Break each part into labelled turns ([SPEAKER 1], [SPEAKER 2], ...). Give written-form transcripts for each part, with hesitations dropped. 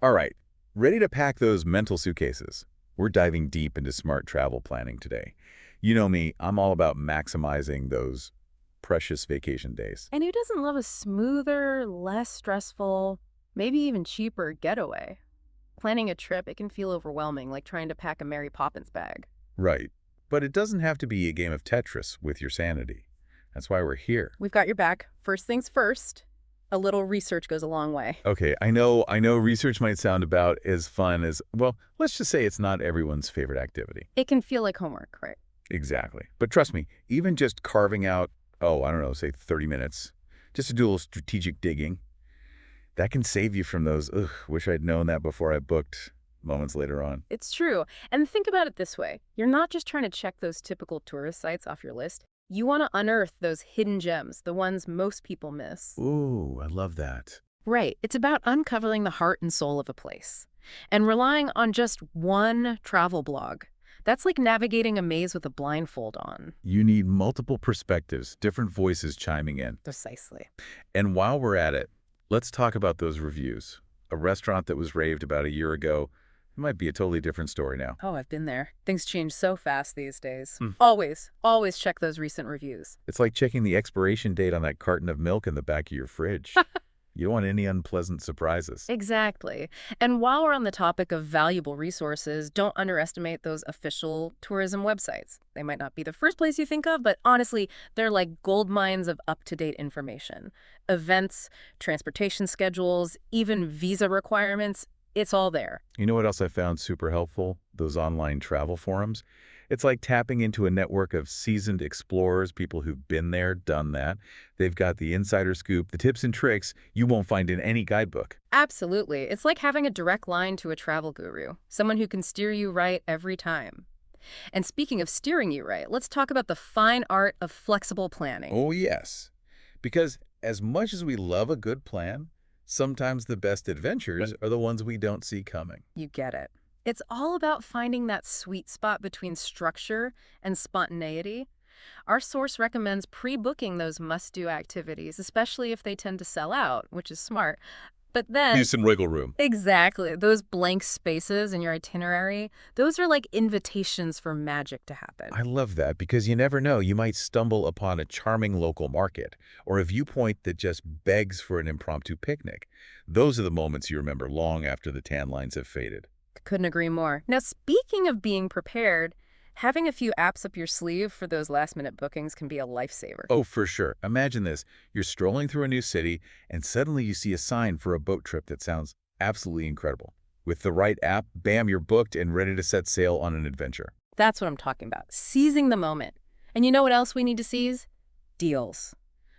[SPEAKER 1] All right, ready to pack those mental suitcases? We're diving deep into smart travel planning today. You know me, I'm all about maximizing those precious vacation days.
[SPEAKER 2] And who doesn't love a smoother, less stressful, maybe even cheaper getaway? Planning a trip, it can feel overwhelming, like trying to pack a Mary Poppins bag.
[SPEAKER 1] Right. But it doesn't have to be a game of Tetris with your sanity. That's why we're here.
[SPEAKER 2] We've got your back. First things first, a little research goes a long way.
[SPEAKER 1] Okay, I know research might sound about as fun as, well, let's just say it's not everyone's favorite activity.
[SPEAKER 2] It can feel like homework, right?
[SPEAKER 1] Exactly. But trust me, even just carving out, oh, I don't know, say 30 minutes, just to do a little strategic digging, that can save you from those, ugh, wish I'd known that before I booked moments later on.
[SPEAKER 2] It's true. And think about it this way. You're not just trying to check those typical tourist sites off your list. You want to unearth those hidden gems, the ones most people miss.
[SPEAKER 1] Ooh, I love that.
[SPEAKER 2] Right. It's about uncovering the heart and soul of a place. And relying on just one travel blog. That's like navigating a maze with a blindfold on.
[SPEAKER 1] You need multiple perspectives, different voices chiming in.
[SPEAKER 2] Precisely.
[SPEAKER 1] And while we're at it, let's talk about those reviews. A restaurant that was raved about a year ago, it might be a totally different story now.
[SPEAKER 2] Oh, I've been there. Things change so fast these days.
[SPEAKER 1] Hmm.
[SPEAKER 2] Always check those recent reviews.
[SPEAKER 1] It's like checking the expiration date on that carton of milk in the back of your fridge. You don't want any unpleasant surprises.
[SPEAKER 2] Exactly. And while we're on the topic of valuable resources, don't underestimate those official tourism websites. They might not be the first place you think of, but honestly, they're like gold mines of up-to-date information. Events, transportation schedules, even visa requirements, it's all there.
[SPEAKER 1] You know what else I found super helpful? Those online travel forums. It's like tapping into a network of seasoned explorers, people who've been there, done that. They've got the insider scoop, the tips and tricks you won't find in any guidebook.
[SPEAKER 2] Absolutely. It's like having a direct line to a travel guru, someone who can steer you right every time. And speaking of steering you right, let's talk about the fine art of flexible planning.
[SPEAKER 1] Oh, yes. Because as much as we love a good plan, sometimes the best adventures are the ones we don't see coming.
[SPEAKER 2] You get it. It's all about finding that sweet spot between structure and spontaneity. Our source recommends pre-booking those must-do activities, especially if they tend to sell out, which is smart. But then,
[SPEAKER 1] Use some wiggle room.
[SPEAKER 2] exactly, those blank spaces in your itinerary, those are like invitations for magic to happen.
[SPEAKER 1] I love that because you never know. You might stumble upon a charming local market or a viewpoint that just begs for an impromptu picnic. Those are the moments you remember long after the tan lines have faded.
[SPEAKER 2] Couldn't agree more. Now, speaking of being prepared, having a few apps up your sleeve for those last-minute bookings can be a lifesaver.
[SPEAKER 1] Oh, for sure. Imagine this. You're strolling through a new city, and suddenly you see a sign for a boat trip that sounds absolutely incredible. With the right app, bam, you're booked and ready to set sail on an adventure.
[SPEAKER 2] That's what I'm talking about, seizing the moment. And you know what else we need to seize? Deals.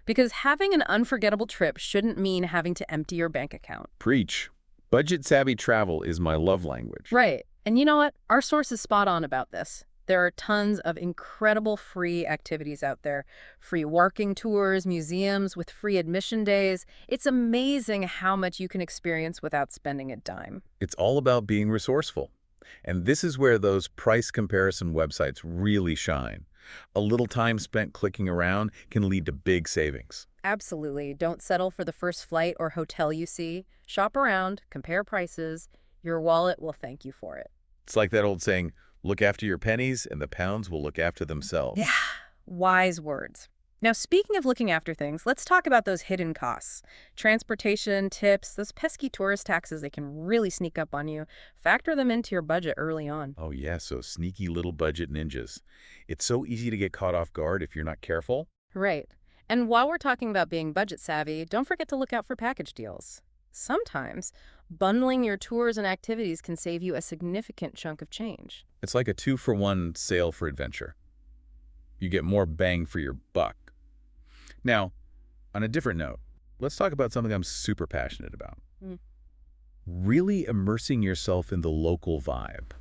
[SPEAKER 2] Because having an unforgettable trip shouldn't mean having to empty your bank account.
[SPEAKER 1] Preach. Budget-savvy travel is my love language.
[SPEAKER 2] Right. And you know what? Our source is spot on about this. There are tons of incredible free activities out there. Free walking tours, museums with free admission days. It's amazing how much you can experience without spending a dime.
[SPEAKER 1] It's all about being resourceful. And this is where those price comparison websites really shine. A little time spent clicking around can lead to big savings.
[SPEAKER 2] Absolutely. Don't settle for the first flight or hotel you see. Shop around, compare prices. Your wallet will thank you for it.
[SPEAKER 1] It's like that old saying, look after your pennies and the pounds will look after themselves.
[SPEAKER 2] Yeah, wise words. Now, speaking of looking after things, let's talk about those hidden costs. Transportation, tips, those pesky tourist taxes, they can really sneak up on you. Factor them into your budget early on.
[SPEAKER 1] Oh yeah, so sneaky little budget ninjas. It's so easy to get caught off guard if you're not careful.
[SPEAKER 2] Right. And while we're talking about being budget savvy, don't forget to look out for package deals. Sometimes, bundling your tours and activities can save you a significant chunk of change.
[SPEAKER 1] It's like a 2-for-1 sale for adventure. You get more bang for your buck. Now, on a different note, let's talk about something I'm super passionate about.
[SPEAKER 2] Mm.
[SPEAKER 1] Really immersing yourself in the local vibe.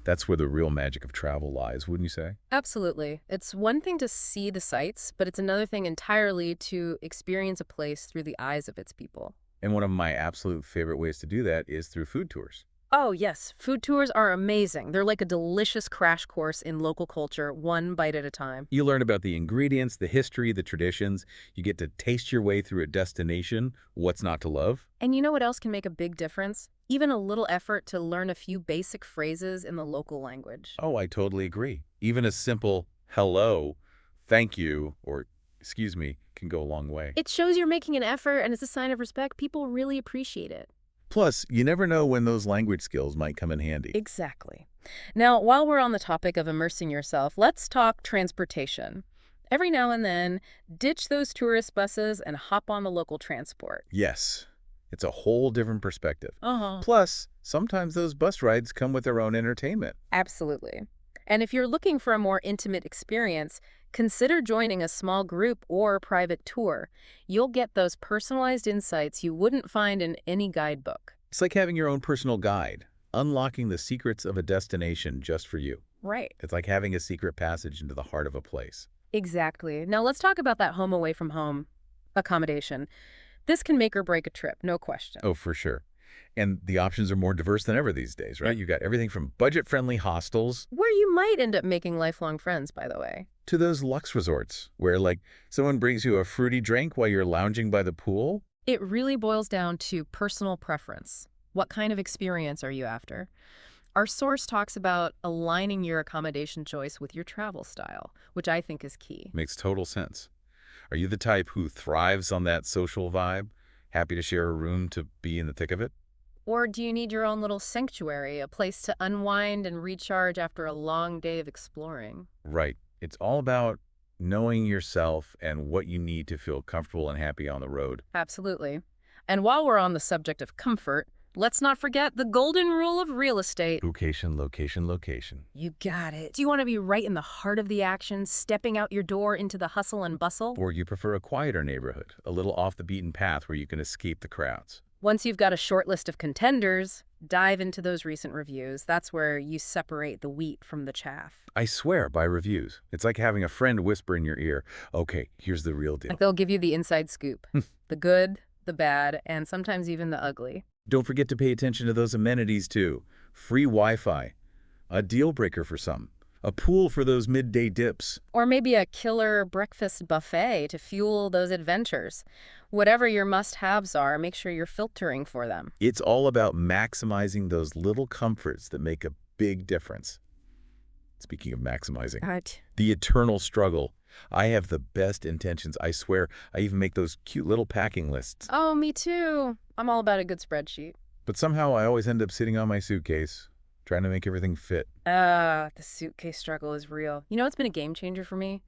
[SPEAKER 1] That's where the real magic of travel lies, wouldn't you say?
[SPEAKER 2] Absolutely. It's one thing to see the sights, but it's another thing entirely to experience a place through the eyes of its people.
[SPEAKER 1] And one of my absolute favorite ways to do that is through food tours.
[SPEAKER 2] Oh, yes. Food tours are amazing. They're like a delicious crash course in local culture, one bite at a time.
[SPEAKER 1] You learn about the ingredients, the history, the traditions. You get to taste your way through a destination. What's not to love?
[SPEAKER 2] And you know what else can make a big difference? Even a little effort to learn a few basic phrases in the local language.
[SPEAKER 1] Oh, I totally agree. Even a simple hello, thank you, or excuse me can go a long way.
[SPEAKER 2] It shows you're making an effort and it's a sign of respect. People really appreciate it.
[SPEAKER 1] Plus, you never know when those language skills might come in handy.
[SPEAKER 2] Exactly. Now, while we're on the topic of immersing yourself, let's talk transportation. Every now and then, ditch those tourist buses and hop on the local transport.
[SPEAKER 1] Yes, it's a whole different perspective.
[SPEAKER 2] Uh-huh.
[SPEAKER 1] Plus, sometimes those bus rides come with their own entertainment.
[SPEAKER 2] Absolutely. And if you're looking for a more intimate experience, consider joining a small group or private tour. You'll get those personalized insights you wouldn't find in any guidebook.
[SPEAKER 1] It's like having your own personal guide, unlocking the secrets of a destination just for you.
[SPEAKER 2] Right.
[SPEAKER 1] It's like having a secret passage into the heart of a place.
[SPEAKER 2] Exactly. Now let's talk about that home away from home accommodation. This can make or break a trip, no question.
[SPEAKER 1] Oh, for sure. And the options are more diverse than ever these days, right? You've got everything from budget-friendly hostels
[SPEAKER 2] Where you might end up making lifelong friends, by the way.
[SPEAKER 1] to those luxe resorts where, like, someone brings you a fruity drink while you're lounging by the pool.
[SPEAKER 2] It really boils down to personal preference. What kind of experience are you after? Our source talks about aligning your accommodation choice with your travel style, which I think is key.
[SPEAKER 1] Makes total sense. Are you the type who thrives on that social vibe? Happy to share a room to be in the thick of it?
[SPEAKER 2] Or do you need your own little sanctuary, a place to unwind and recharge after a long day of exploring?
[SPEAKER 1] Right. It's all about knowing yourself and what you need to feel comfortable and happy on the road.
[SPEAKER 2] Absolutely. And while we're on the subject of comfort, let's not forget the golden rule of real estate.
[SPEAKER 1] Location, location, location.
[SPEAKER 2] You got it. Do you want to be right in the heart of the action, stepping out your door into the hustle and bustle?
[SPEAKER 1] Or you prefer a quieter neighborhood, a little off the beaten path where you can escape the crowds.
[SPEAKER 2] Once you've got a short list of contenders, dive into those recent reviews. That's where you separate the wheat from the chaff.
[SPEAKER 1] I swear by reviews. It's like having a friend whisper in your ear, okay, here's the real deal.
[SPEAKER 2] Like they'll give you the inside scoop, the good, the bad, and sometimes even the ugly.
[SPEAKER 1] Don't forget to pay attention to those amenities too. Free Wi-Fi, a deal breaker for some, a pool for those midday dips.
[SPEAKER 2] Or maybe a killer breakfast buffet to fuel those adventures. Whatever your must-haves are, make sure you're filtering for them.
[SPEAKER 1] It's all about maximizing those little comforts that make a big difference. Speaking of maximizing,
[SPEAKER 2] Right.
[SPEAKER 1] the eternal struggle. I have the best intentions, I swear. I even make those cute little packing lists.
[SPEAKER 2] Oh, me too. I'm all about a good spreadsheet.
[SPEAKER 1] But somehow I always end up sitting on my suitcase, trying to make everything fit.
[SPEAKER 2] The suitcase struggle is real. You know what's been a game changer for me?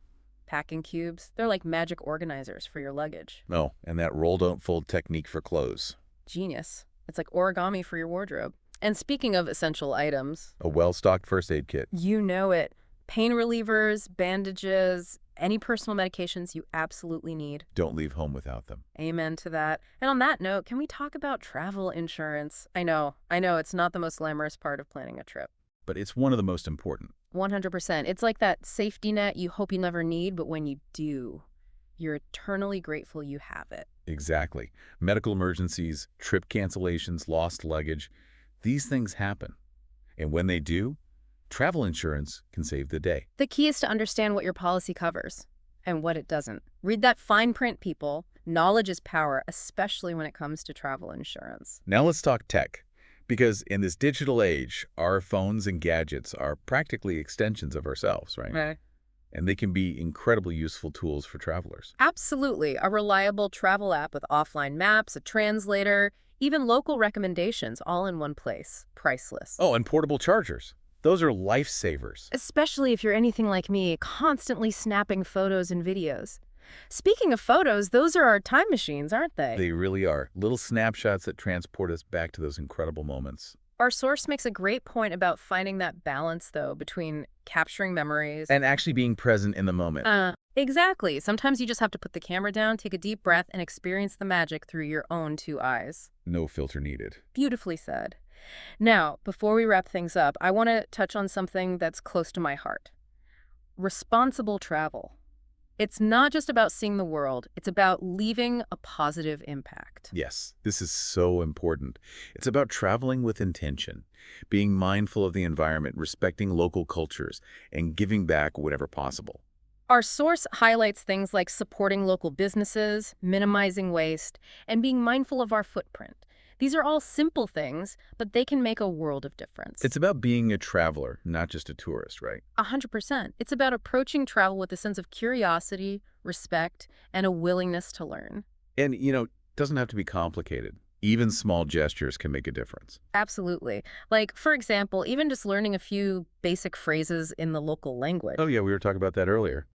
[SPEAKER 2] Packing cubes. They're like magic organizers for your luggage.
[SPEAKER 1] Oh, and that roll don't fold technique for clothes.
[SPEAKER 2] Genius. It's like origami for your wardrobe. And speaking of essential items,
[SPEAKER 1] A well-stocked first aid kit.
[SPEAKER 2] you know it. Pain relievers, bandages, any personal medications you absolutely need.
[SPEAKER 1] Don't leave home without them.
[SPEAKER 2] Amen to that. And on that note, can we talk about travel insurance? I know, it's not the most glamorous part of planning a trip.
[SPEAKER 1] But it's one of the most important.
[SPEAKER 2] 100%. It's like that safety net you hope you never need, but when you do, you're eternally grateful you have it.
[SPEAKER 1] Exactly. Medical emergencies, trip cancellations, lost luggage. These things happen. And when they do, travel insurance can save the day.
[SPEAKER 2] The key is to understand what your policy covers and what it doesn't. Read that fine print, people. Knowledge is power, especially when it comes to travel insurance.
[SPEAKER 1] Now let's talk tech. Because in this digital age, our phones and gadgets are practically extensions of ourselves, right?
[SPEAKER 2] Right.
[SPEAKER 1] And they can be incredibly useful tools for travelers.
[SPEAKER 2] Absolutely. A reliable travel app with offline maps, a translator, even local recommendations all in one place. Priceless.
[SPEAKER 1] Oh, and portable chargers. Those are lifesavers.
[SPEAKER 2] Especially if you're anything like me, constantly snapping photos and videos. Speaking of photos, those are our time machines, aren't they?
[SPEAKER 1] They really are. Little snapshots that transport us back to those incredible moments.
[SPEAKER 2] Our source makes a great point about finding that balance, though, between capturing memories.
[SPEAKER 1] And actually being present in the moment.
[SPEAKER 2] Exactly. Sometimes you just have to put the camera down, take a deep breath, and experience the magic through your own two eyes.
[SPEAKER 1] No filter needed.
[SPEAKER 2] Beautifully said. Now, before we wrap things up, I want to touch on something that's close to my heart. Responsible travel. It's not just about seeing the world, it's about leaving a positive impact.
[SPEAKER 1] Yes, this is so important. It's about traveling with intention, being mindful of the environment, respecting local cultures, and giving back whenever possible.
[SPEAKER 2] Our source highlights things like supporting local businesses, minimizing waste, and being mindful of our footprint. These are all simple things, but they can make a world of difference.
[SPEAKER 1] It's about being a traveler, not just a tourist, right?
[SPEAKER 2] 100%. It's about approaching travel with a sense of curiosity, respect, and a willingness to learn.
[SPEAKER 1] And, it doesn't have to be complicated. Even small gestures can make a difference.
[SPEAKER 2] Absolutely. Like, for example, even just learning a few basic phrases in the local language.
[SPEAKER 1] Oh, yeah, we were talking about that earlier.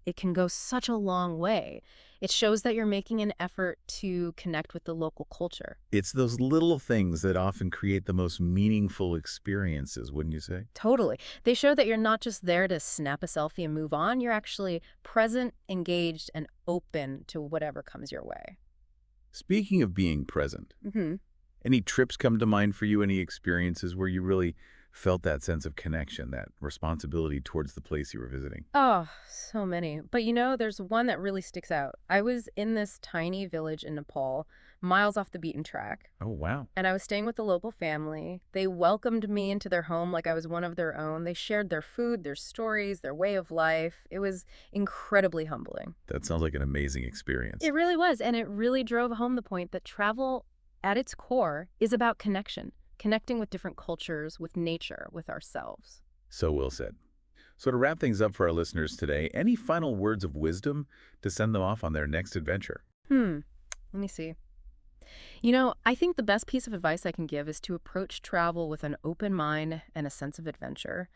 [SPEAKER 2] It can go such a long way. It shows that you're making an effort to connect with the local culture.
[SPEAKER 1] It's those little things that often create the most meaningful experiences, wouldn't you say?
[SPEAKER 2] Totally. They show that you're not just there to snap a selfie and move on. You're actually present, engaged, and open to whatever comes your way.
[SPEAKER 1] Speaking of being present,
[SPEAKER 2] Hmm.
[SPEAKER 1] any trips come to mind for you? Any experiences where you really felt that sense of connection, that responsibility towards the place you were visiting?
[SPEAKER 2] Oh, so many. But there's one that really sticks out. I was in this tiny village in Nepal, miles off the beaten track.
[SPEAKER 1] Oh, wow.
[SPEAKER 2] And I was staying with a local family. They welcomed me into their home like I was one of their own. They shared their food, their stories, their way of life. It was incredibly humbling.
[SPEAKER 1] That sounds like an amazing experience.
[SPEAKER 2] It really was. And it really drove home the point that travel, at its core, is about connection, connecting with different cultures, with nature, with ourselves.
[SPEAKER 1] So well said. So to wrap things up for our listeners today, any final words of wisdom to send them off on their next adventure?
[SPEAKER 2] Let me see. I think the best piece of advice I can give is to approach travel with an open mind and a sense of adventure.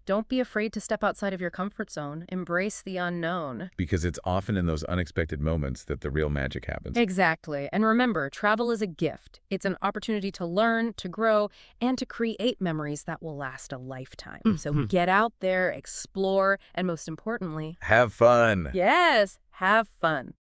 [SPEAKER 2] Don't be afraid to step outside of your comfort zone. Embrace the unknown.
[SPEAKER 1] Because it's often in those unexpected moments that the real magic happens.
[SPEAKER 2] Exactly. And remember, travel is a gift. It's an opportunity to learn, to grow, and to create memories that will last a lifetime. So get out there, explore, and most importantly,
[SPEAKER 1] Have fun.
[SPEAKER 2] yes, have fun.